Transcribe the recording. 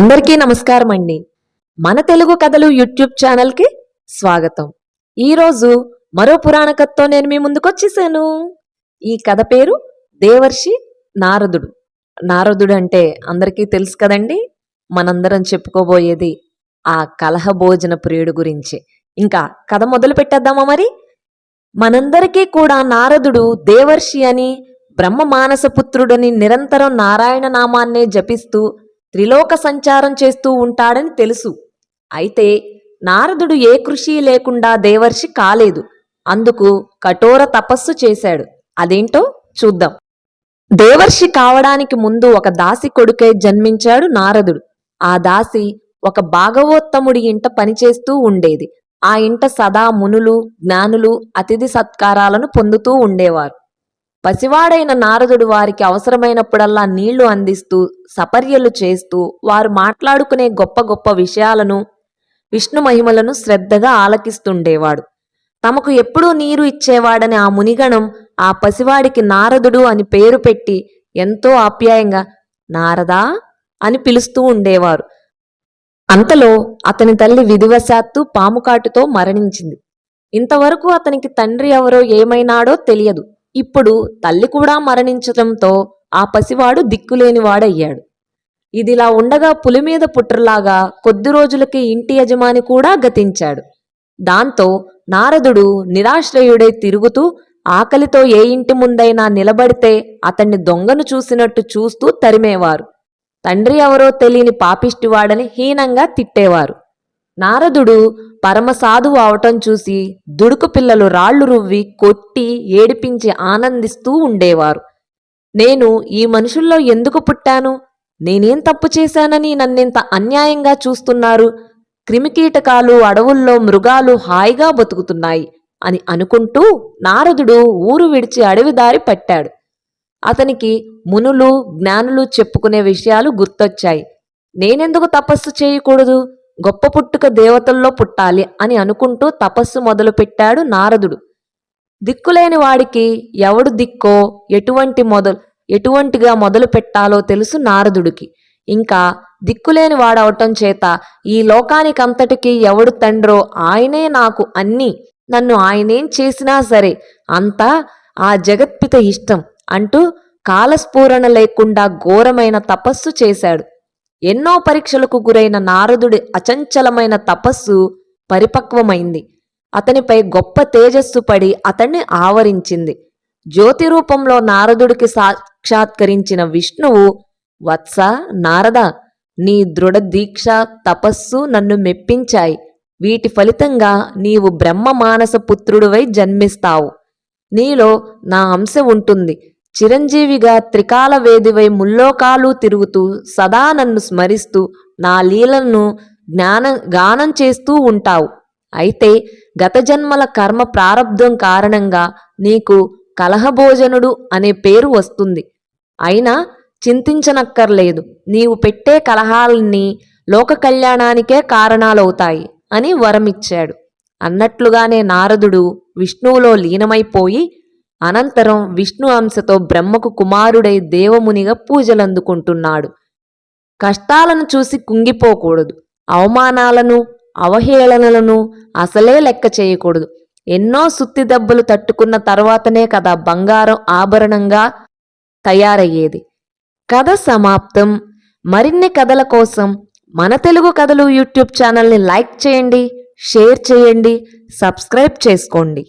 అందరికీ నమస్కారం అండి. మన తెలుగు కథలు యూట్యూబ్ ఛానల్కి స్వాగతం. ఈరోజు మరో పురాణ కథతో నేను మీ ముందుకొచ్చేసాను. ఈ కథ పేరు దేవర్షి నారదుడు. నారదుడు అంటే అందరికీ తెలుసు కదండి. మనందరం చెప్పుకోబోయేది ఆ కలహ భోజన ప్రియుడు గురించి. ఇంకా కథ మొదలు పెట్టేద్దామా మరి? మనందరికీ కూడా నారదుడు దేవర్షి అని, బ్రహ్మ మానసపుత్రుడని, నిరంతరం నారాయణ నామాన్నే జపిస్తూ త్రిలోక సంచారం చేస్తూ ఉంటాడని తెలుసు. అయితే నారదుడు ఏ కృషి లేకుండా దేవర్షి కాలేదు. అందుకు కఠోర తపస్సు చేశాడు. అదేంటో చూద్దాం. దేవర్షి కావడానికి ముందు ఒక దాసి కొడుకై జన్మించాడు నారదుడు. ఆ దాసి ఒక భాగవోత్తముడి ఇంట పనిచేస్తూ ఉండేది. ఆ ఇంట సదా మునులు, జ్ఞానులు అతిథి సత్కారాలను పొందుతూ ఉండేవారు. పసివాడైన నారదుడు వారికి అవసరమైనప్పుడల్లా నీళ్లు అందిస్తూ, సపర్యలు చేస్తూ, వారు మాట్లాడుకునే గొప్ప గొప్ప విషయాలను, విష్ణు మహిమలను శ్రద్ధగా ఆలకిస్తుండేవాడు. తమకు ఎప్పుడూ నీరు ఇచ్చేవాడని ఆ మునిగణం ఆ పసివాడికి నారదుడు అని పేరు పెట్టి ఎంతో ఆప్యాయంగా నారదా అని పిలుస్తూ ఉండేవారు. అంతలో అతని తల్లి విధివశాత్తు పాముకాటుతో మరణించింది. ఇంతవరకు అతనికి తండ్రి ఎవరో ఏమైనాడో తెలియదు. ఇప్పుడు తల్లి కూడా మరణించటంతో ఆ పసివాడు దిక్కులేనివాడయ్యాడు. ఇదిలా ఉండగా పులిమీద పుట్రలాగా కొద్ది రోజులకి ఇంటి యజమాని కూడా గతించాడు. దాంతో నారదుడు నిరాశ్రయుడై తిరుగుతూ ఆకలితో ఏ ఇంటి ముందైనా నిలబడితే అతన్ని దొంగను చూసినట్టు చూస్తూ తరిమేవారు. తండ్రి ఎవరో తెలియని పాపిష్టివాడని హీనంగా తిట్టేవారు. నారదుడు పరమసాధువు అవటం చూసి దుడుకు పిల్లలు రాళ్లు రువ్వి కొట్టి ఏడిపించి ఆనందిస్తూ ఉండేవారు. నేను ఈ మనుషుల్లో ఎందుకు పుట్టాను? నేనేం తప్పు చేశానని నన్నింత అన్యాయంగా చూస్తున్నారు? క్రిమికీటకాలు, అడవుల్లో మృగాలు హాయిగా బతుకుతున్నాయి అని అనుకుంటూ నారదుడు ఊరు విడిచి అడవిదారి పట్టాడు. అతనికి మునులు, జ్ఞానులు చెప్పుకునే విషయాలు గుర్తొచ్చాయి. నేనెందుకు తపస్సు చేయకూడదు? గొప్ప పుట్టుక దేవతల్లో పుట్టాలి అని అనుకుంటూ తపస్సు మొదలుపెట్టాడు నారదుడు. దిక్కులేని వాడికి ఎవడు దిక్కో, ఎటువంటిగా మొదలు పెట్టాలో తెలుసు నారదుడికి. ఇంకా దిక్కులేని వాడవటం చేత ఈ లోకానికంతటికీ ఎవడు తండ్రో ఆయనే నాకు అన్నీ, నన్ను ఆయనేం చేసినా సరే అంతా ఆ జగత్పిత ఇష్టం అంటూ కాలస్ఫూరణ లేకుండా ఘోరమైన తపస్సు చేశాడు. ఎన్నో పరీక్షలకు గురైన నారదుడి అచంచలమైన తపస్సు పరిపక్వమైంది. అతనిపై గొప్ప తేజస్సు పడి అతన్ని ఆవరించింది. జ్యోతి రూపంలో నారదుడికి సాక్షాత్కరించిన విష్ణువు, వత్స నారద, నీ దృఢ దీక్ష, తపస్సు నన్ను మెప్పించాయి. వీటి ఫలితంగా నీవు బ్రహ్మ మానస పుత్రుడివై జన్మిస్తావు. నీలో నా అంశ ఉంటుంది. చిరంజీవిగా త్రికాల వేదివై ముల్లోకాలు తిరుగుతూ సదా నన్ను స్మరిస్తూ నా లీలను గానం చేస్తూ ఉంటావు. అయితే గత జన్మల కర్మ ప్రారబ్ధం కారణంగా నీకు కలహభోజనుడు అనే పేరు వస్తుంది. అయినా చింతించనక్కర్లేదు. నీవు పెట్టే కలహాలన్నీ లోక కళ్యాణానికే కారణాలవుతాయి అని వరమిచ్చాడు. అన్నట్లుగానే నారదుడు విష్ణువులో లీనమైపోయి అనంతరం విష్ణు అంశతో బ్రహ్మకు కుమారుడై దేవమునిగా పూజలందుకుంటున్నాడు. కష్టాలను చూసి కుంగిపోకూడదు. అవమానాలను, అవహేళనలను అసలే లెక్క చేయకూడదు. ఎన్నో సుత్తి దెబ్బలు తట్టుకున్న తర్వాతనే కదా బంగారం ఆభరణంగా తయారయ్యేది. కథ సమాప్తం. మరిన్ని కథల కోసం మన తెలుగు కథలు యూట్యూబ్ ఛానల్ని లైక్ చేయండి, షేర్ చేయండి, సబ్స్క్రైబ్ చేసుకోండి.